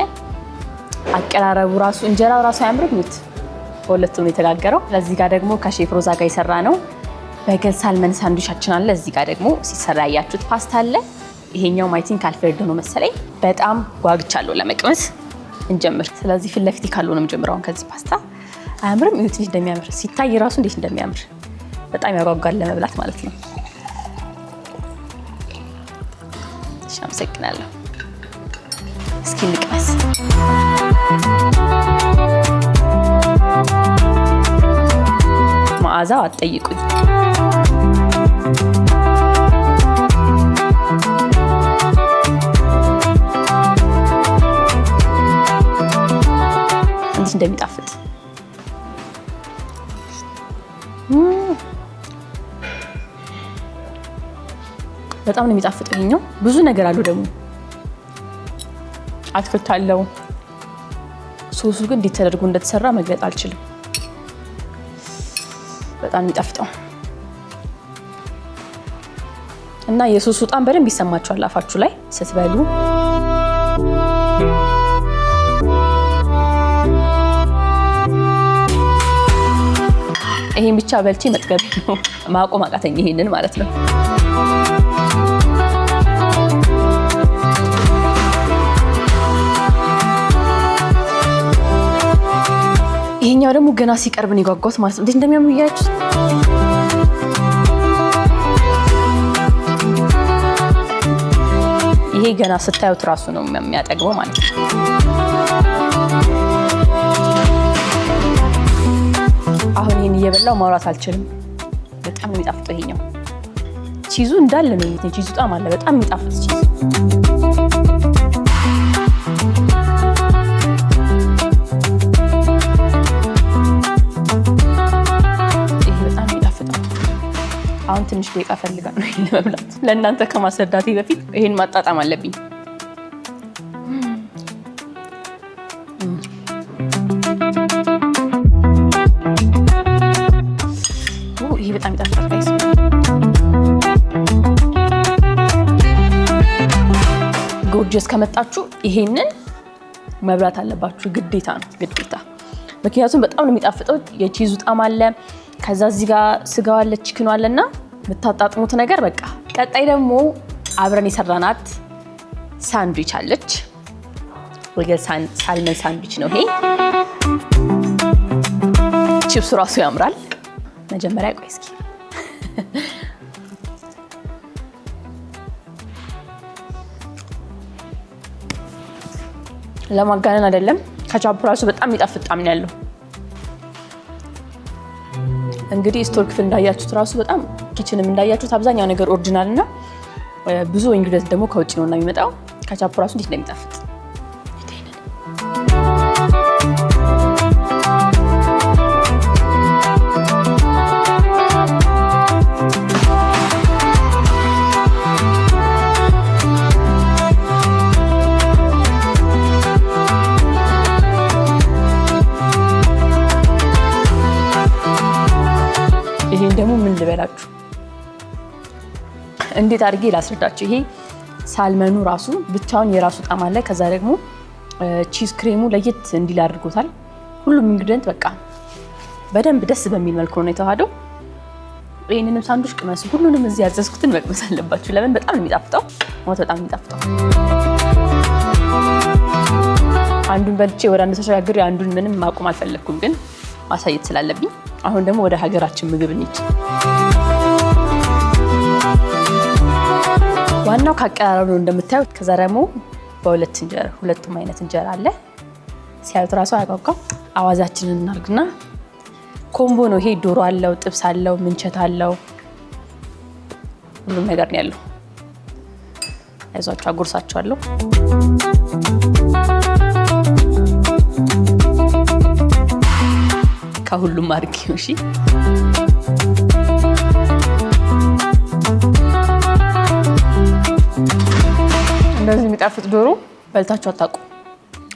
አቀራረቡ ራሱ እንጀራው ራሱ አያምርም? ይሁት በሁለቱም ነው የተጋገረው። ለዚህ ጋር ደግሞ ከሼፍ ሮዛ ጋር የሰራ ነው በገል ሳልመን ሳንድዊቻችን አለ። እዚህ ጋር ደግሞ ሲሰራ ያያችሁት ፓስታ አለ። ይሄኛው አይ ቲንክ አልፍሬዶ ነው መሰለኝ። በጣም ጓግቻለሁ ለመቅመስ። እንጀምር። ስለዚህ ፊት ለፊት ካለው ነው የምጀምረው። ከዚህ ፓስታ አያምርም? ይሁት እንዴት እንደሚያምር ሲታይ ራሱ እንዴት እንደሚያምር በጣም ያጓጓል ለመብላት ማለት ነው። አመሰግናለሁ። እስኪ እንቅመስ። መዓዛው አትጠይቁኝ። እንዴት እንደሚጣፍጥ በጣም ነው የሚጣፍጠው። ይሄኛው ብዙ ነገር አለው ደግሞ አትክልት አለው። ሶሱ ግን እንዴት ተደርጎ እንደተሰራ መግለጽ አልችልም። በጣም የሚጣፍጠው እና የሶሱ ጣም በደንብ ይሰማችኋል አፋችሁ ላይ ስትበሉ። ይሄን ብቻ በልቼ መጥገብ ነው። ማቆም አቃተኝ ይሄንን ማለት ነው። ይሄኛው ደግሞ ገና ሲቀርብ ነው የጓጓሁት ማለት ነው። እንዴት እንደሚያምር እያያችሁ ይሄ ገና ስታዩት ራሱ ነው የሚያጠግበው ማለት ነው። አሁን ይሄን እየበላው ማውራት አልችልም። በጣም ነው የሚጣፍጠው። ይሄኛው ቺዙ እንዳለ ነው። ቺዙ ጣም አለ። በጣም የሚጣፍጥ ቺዝ። አሁን ትንሽ ደቂቃ ፈልጋለሁ ይሄን ለመብላት። ለእናንተ ከማስረዳቴ በፊት ይሄን ማጣጣም አለብኝ። ይሄ በጣም ይጣፍጣል ጋይስ። ጎርጂየስ ከመጣችሁ ይሄንን መብላት አለባችሁ። ግዴታ ነው፣ ግዴታ። ምክንያቱም በጣም ነው የሚጣፍጠው። የቺዙ ጣም አለ። ከዛ እዚህ ጋር ስጋው አለ፣ ቺክኑ አለና የምታጣጥሙት ነገር በቃ። ቀጣይ ደግሞ አብረን የሰራናት ሳንድዊች አለች። በገል ሳልመን ሳንድዊች ነው ይሄ። ቺፕሱ ራሱ ያምራል። መጀመሪያ ቆይ እስኪ ለማጋነን አይደለም። ከቻፑ ራሱ በጣም የሚጣፍጥ ጣዕም ነው ያለው። እንግዲህ ስቶር ክፍል እንዳያችሁት ራሱ በጣም ኪችንም እንዳያችሁት አብዛኛው ነገር ኦሪጂናል እና ብዙ ኢንግሪዲየንት ደግሞ ከውጭ ነው የሚመጣው። ከቻፑ ራሱ እንዴት እንደሚጣፍጥ ይሄን ደግሞ ምን ልበላችሁ፣ እንዴት አድርጌ ላስረዳችሁ። ይሄ ሳልመኑ ራሱ ብቻውን የራሱ ጣዕም አለ። ከዛ ደግሞ ቺዝ ክሬሙ ለየት እንዲል አድርጎታል። ሁሉም ኢንግሪዲየንት በቃ በደንብ ደስ በሚል መልኩ ነው የተዋሃደው። ይሄንንም ሳንዱች ቅመሱ። ሁሉንም እዚህ ያዘዝኩትን መቅመስ አለባችሁ። ለምን በጣም ነው የሚጣፍጠው። በጣም የሚጣፍጠው። አንዱን በልቼ ወደ አንዱ ተሻግሬ አንዱን ምንም ማቆም አልፈለኩም፣ ግን ማሳየት ስላለብኝ አሁን ደግሞ ወደ ሀገራችን ምግብ እንሂድ። ዋናው ካቀራረቡ ነው እንደምታዩት። ከዛ ደግሞ በሁለት እንጀራ ሁለቱም አይነት እንጀራ አለ። ሲያዩት ራሱ አያጓጓም። አዋዛችንን እናርግና ኮምቦ ነው ይሄ። ዶሮ አለው፣ ጥብስ አለው፣ ምንቸት አለው፣ ሁሉም ነገር ነው ያለው። አይዟችሁ አጎርሳችኋለሁ። ከሁሉም አድርጌ ነው። እሺ እንደዚህ የሚጣፍጥ ዶሮ በልታችሁ አታውቁ።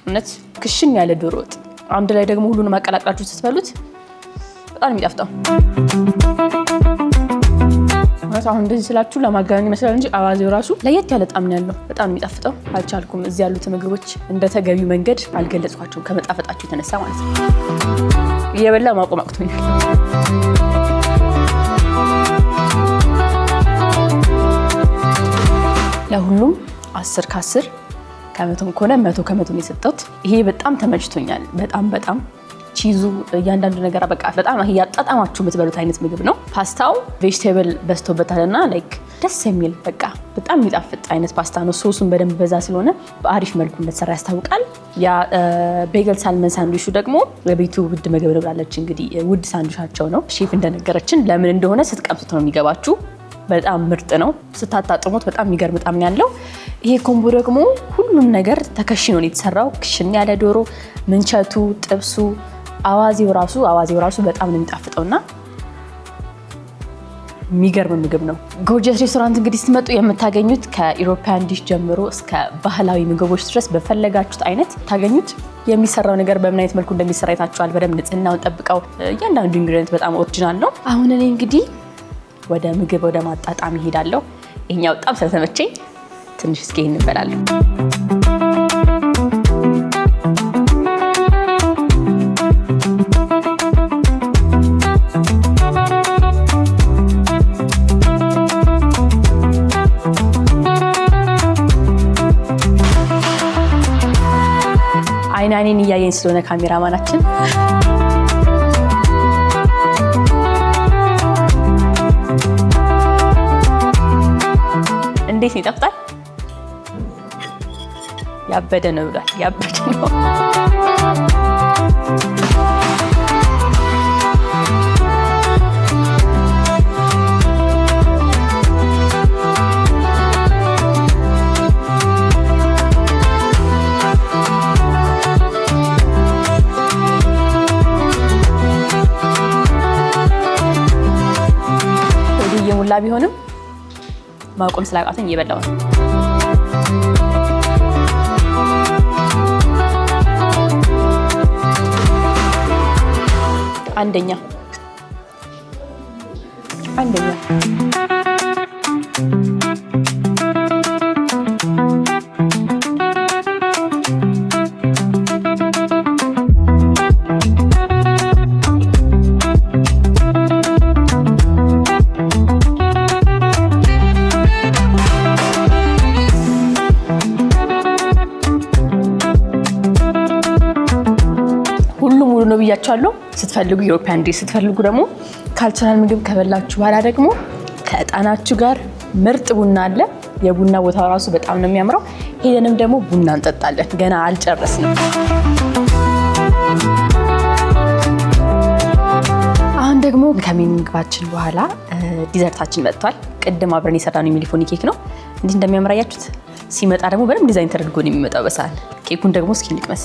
እውነት ክሽን ያለ ዶሮ ወጥ አንድ ላይ ደግሞ ሁሉንም አቀላቅላችሁ ስትበሉት በጣም የሚጣፍጠው። ማለት አሁን እንደዚህ ስላችሁ ለማጋነን ይመስላል እንጂ አዋዜው ራሱ ለየት ያለ ጣዕም ነው ያለው። በጣም የሚጣፍጠው። አልቻልኩም። እዚህ ያሉት ምግቦች እንደ ተገቢው መንገድ አልገለጽኳቸውም ከመጣፈጣችሁ የተነሳ ማለት ነው። እየበላ ማቆም አቅቶኛል። ለሁሉም 10 ከ10 ከመቶም ከሆነ 100 ከ100 ነው የሰጠሁት። ይሄ በጣም ተመችቶኛል። በጣም ቺዙ እያንዳንዱ ነገር በቃ በጣም ያጣጣማችሁ የምትበሉት አይነት ምግብ ነው። ፓስታው ቬጅቴብል በዝቶበታልና ላይክ ደስ የሚል በቃ በጣም የሚጣፍጥ አይነት ፓስታ ነው። ሶሱን በደንብ በዛ ስለሆነ በአሪፍ መልኩ እንደተሰራ ያስታውቃል። ያ ቤገል ሳልመን ሳንድዊቹ ደግሞ በቤቱ ውድ ምግብ ነው ብላለች። እንግዲህ ውድ ሳንድዊቻቸው ነው። ሼፍ እንደነገረችን ለምን እንደሆነ ስትቀምሱት ነው የሚገባችሁ። በጣም ምርጥ ነው። ስታጣጥሙት በጣም የሚገርም ጣዕም ያለው። ይሄ ኮምቦ ደግሞ ሁሉም ነገር ተከሽኖ ነው የተሰራው። ክሽን ያለ ዶሮ፣ ምንቸቱ፣ ጥብሱ፣ አዋዜው ራሱ በጣም ነው የሚጣፍጠውና የሚገርም ምግብ ነው። ጎርጂየስ ሬስቶራንት እንግዲህ ስትመጡ የምታገኙት ከኢሮፒያን ዲሽ ጀምሮ እስከ ባህላዊ ምግቦች ድረስ በፈለጋችሁት አይነት ታገኙት። የሚሰራው ነገር በምን አይነት መልኩ እንደሚሰራ አይታችኋል። በደንብ ንጽህናውን ጠብቀው እያንዳንዱ ኢንግሪዲየንት በጣም ኦሪጂናል ነው። አሁን እኔ እንግዲህ ወደ ምግብ ወደ ማጣጣም ይሄዳለሁ። ይሄኛው በጣም ስለተመቸኝ ትንሽ እስኪ ይሄን እንበላለን። አይኔን እያየኝ ስለሆነ ካሜራማናችን እንዴት ይጣፍጣል? ያበደ ነው ብሏል። ያበደ ነው። ሙላ ቢሆንም ማቆም ስላቃተኝ እየበላው ነው። አንደኛ ነው ብያችኋለሁ። ስትፈልጉ ዩሮፒያን ዲሽ፣ ስትፈልጉ ደግሞ ካልቸራል ምግብ ከበላችሁ በኋላ ደግሞ ከእጣናችሁ ጋር ምርጥ ቡና አለ። የቡና ቦታው ራሱ በጣም ነው የሚያምረው። ሄደንም ደግሞ ቡና እንጠጣለን። ገና አልጨረስንም። አሁን ደግሞ ከሜን ምግባችን በኋላ ዲዘርታችን መጥቷል። ቅድም አብረን የሰራነው የሚሊፎኒ ኬክ ነው። እንዲህ እንደሚያምር አያችሁት። ሲመጣ ደግሞ በደንብ ዲዛይን ተደርጎ ነው የሚመጣው በሳህን። ኬኩን ደግሞ እስኪ እንቅመስ።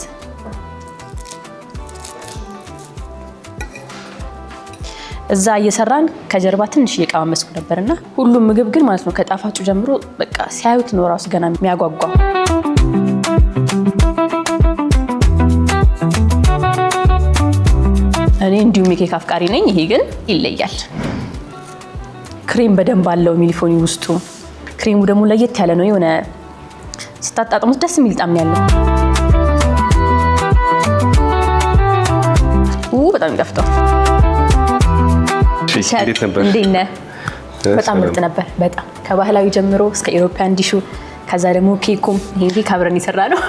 እዛ እየሰራን ከጀርባ ትንሽ እየቀማመስኩ ነበርና ሁሉም ምግብ ግን ማለት ነው ከጣፋጩ ጀምሮ በቃ ሲያዩት ነው ራሱ ገና የሚያጓጓው። እኔ እንዲሁም የኬክ አፍቃሪ ነኝ። ይሄ ግን ይለያል። ክሬም በደንብ አለው ሚሊፎኒ ውስጡ። ክሬሙ ደግሞ ለየት ያለ ነው። የሆነ ስታጣጥሙት ደስ የሚል ጣዕም ያለው በጣም ይጣፍጣል። እንዴት ነበር? እንዴት ነህ? በጣም ምርጥ ነበር። በጣም ከባህላዊ ጀምሮ እስከ ኢሮፒያን ዲሹ ከዛ ደግሞ ኬኩም ይሄ ካብረን ይሰራ ነው።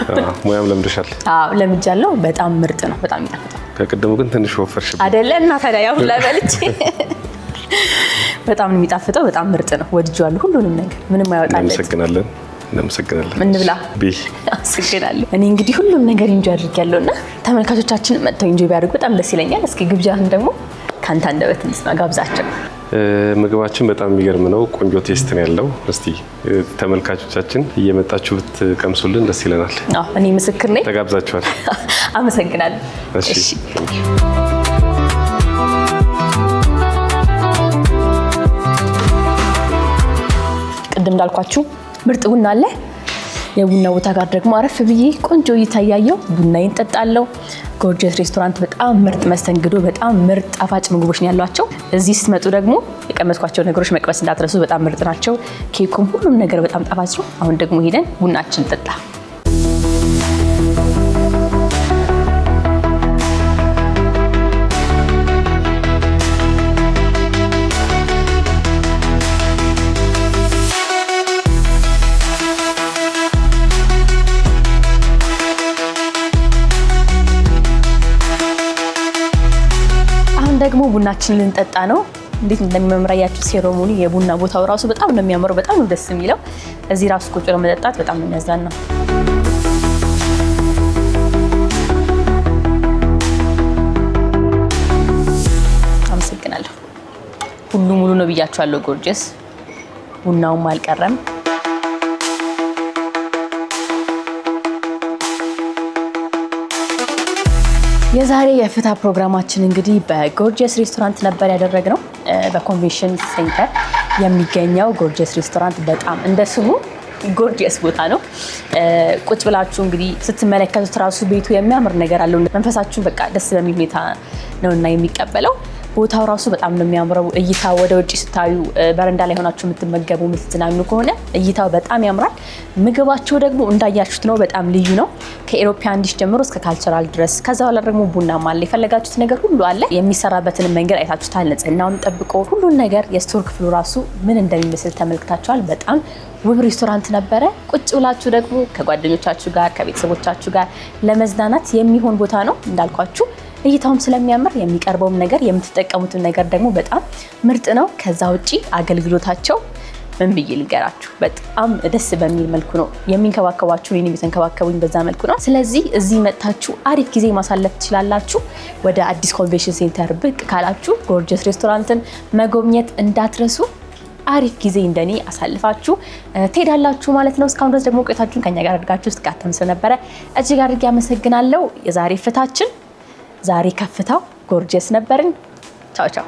ሙያም ለምደሻል? አዎ ለምጃለሁ። በጣም ምርጥ ነው። በጣም ይጣፍጣል። ከቀደሙ ግን ትንሽ ወፈርሽ አይደለ? እና ታዲያ ያው ለበልቼ በጣም ነው የሚጣፍጠው። በጣም ምርጥ ነው። ወድጄዋለሁ ሁሉንም ነገር። ምንም አይወጣለት። እናመሰግናለን። እንብላ። አመሰግናለሁ። እኔ እንግዲህ ሁሉም ነገር ኢንጆይ አድርጌያለሁና ተመልካቾቻችን መጥተው ኢንጆይ ቢያደርጉ በጣም ደስ ይለኛል። እስኪ ግብዣህን ደግሞ ካንተ አንደበት እንስማ። ጋብዛቸው። ምግባችን በጣም የሚገርም ነው። ቆንጆ ቴስት ነው ያለው። እስቲ ተመልካቾቻችን እየመጣችሁ ብትቀምሱልን ደስ ይለናል። እኔ ምስክር ነኝ። ተጋብዛችኋል። አመሰግናለሁ። እሺ ቅድም እንዳልኳችሁ ምርጥ ቡና አለ። የቡና ቦታ ጋር ደግሞ አረፍ ብዬ ቆንጆ እየታያየው ቡናዬን ጠጣለሁ። ጎርጂየስ ሬስቶራንት በጣም ምርጥ መስተንግዶ፣ በጣም ምርጥ ጣፋጭ ምግቦች ነው ያሏቸው። እዚህ ስትመጡ ደግሞ የቀመስኳቸው ነገሮች መቅመስ እንዳትረሱ፣ በጣም ምርጥ ናቸው። ኬኩም ሁሉም ነገር በጣም ጣፋጭ ነው። አሁን ደግሞ ሄደን ቡናችን ጠጣ። ደግሞ ቡናችንን ልንጠጣ ነው። እንዴት እንደሚመምራያችሁ ሴሬሞኒ የቡና ቦታው ራሱ በጣም ነው የሚያምረው። በጣም ነው ደስ የሚለው። እዚህ ራሱ ቁጭ ብሎ መጠጣት በጣም ነው የሚያዝናናው። አመሰግናለሁ። ሁሉ ሙሉ ነው ብያችኋለሁ። ጎርጂየስ ቡናውም አልቀረም። የዛሬ የፍታ ፕሮግራማችን እንግዲህ በጎርጂየስ ሬስቶራንት ነበር ያደረግነው። በኮንቬንሽን ሴንተር የሚገኘው ጎርጂየስ ሬስቶራንት በጣም እንደ ስሙ ጎርጂየስ ቦታ ነው። ቁጭ ብላችሁ እንግዲህ ስትመለከቱት ራሱ ቤቱ የሚያምር ነገር አለው። መንፈሳችሁን በቃ ደስ በሚል ሁኔታ ነውና የሚቀበለው። ቦታው ራሱ በጣም ነው የሚያምረው። እይታ ወደ ውጭ ስታዩ በረንዳ ላይ ሆናችሁ የምትመገቡ የምትዝናኑ ከሆነ እይታው በጣም ያምራል። ምግባቸው ደግሞ እንዳያችሁት ነው፣ በጣም ልዩ ነው። ከኢሮፒያን ዲሽ ጀምሮ እስከ ካልቸራል ድረስ። ከዛ በኋላ ደግሞ ቡናም አለ። የፈለጋችሁት ነገር ሁሉ አለ። የሚሰራበትን መንገድ አይታችሁታል። ንጽህናውን ጠብቆ ሁሉን ነገር የስቶር ክፍሉ ራሱ ምን እንደሚመስል ተመልክታችኋል። በጣም ውብ ሬስቶራንት ነበረ። ቁጭ ብላችሁ ደግሞ ከጓደኞቻችሁ ጋር ከቤተሰቦቻችሁ ጋር ለመዝናናት የሚሆን ቦታ ነው። እንዳልኳችሁ እይታውም ስለሚያምር የሚቀርበውም ነገር የምትጠቀሙትን ነገር ደግሞ በጣም ምርጥ ነው። ከዛ ውጪ አገልግሎታቸው ምን ብዬ ልንገራችሁ፣ በጣም ደስ በሚል መልኩ ነው የሚንከባከቧችሁ። እኔንም የተንከባከቡኝ በዛ መልኩ ነው። ስለዚህ እዚህ መጥታችሁ አሪፍ ጊዜ ማሳለፍ ትችላላችሁ። ወደ አዲስ ኮንቬንሽን ሴንተር ብቅ ካላችሁ ጎርጂየስ ሬስቶራንትን መጎብኘት እንዳትረሱ። አሪፍ ጊዜ እንደኔ አሳልፋችሁ ትሄዳላችሁ ማለት ነው። እስካሁን ድረስ ደግሞ ቆይታችሁን ከኛ ጋር አድርጋችሁ ስትካተም ስለነበረ እጅግ አድርጌ አመሰግናለሁ። የዛሬ ፍታችን ዛሬ ከፍታው ጎርጂየስ ነበርን። ቻው ቻው።